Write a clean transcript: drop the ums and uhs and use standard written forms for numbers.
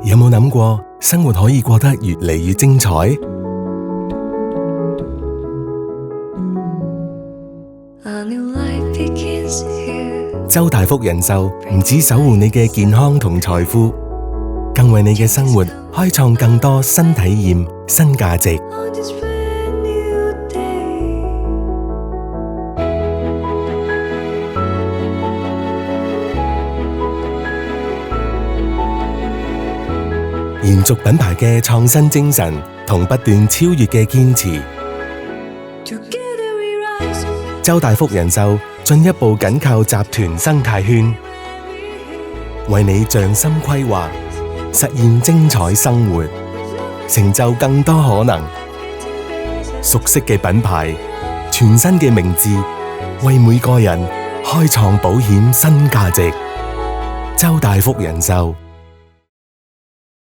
有冇諗過生活可以過得越嚟越精彩？周大福人壽唔止守護你嘅健康同財富，更為你嘅生活開創更多新體驗、新價值。延續品牌嘅創新精神同不斷超越嘅堅持，周大福人壽進一步緊扣集團生態圈，為你匠心規劃，實現精彩生活，成就更多可能。熟悉嘅品牌，全新嘅名字，為每個人開創保險新價值。周大福人壽。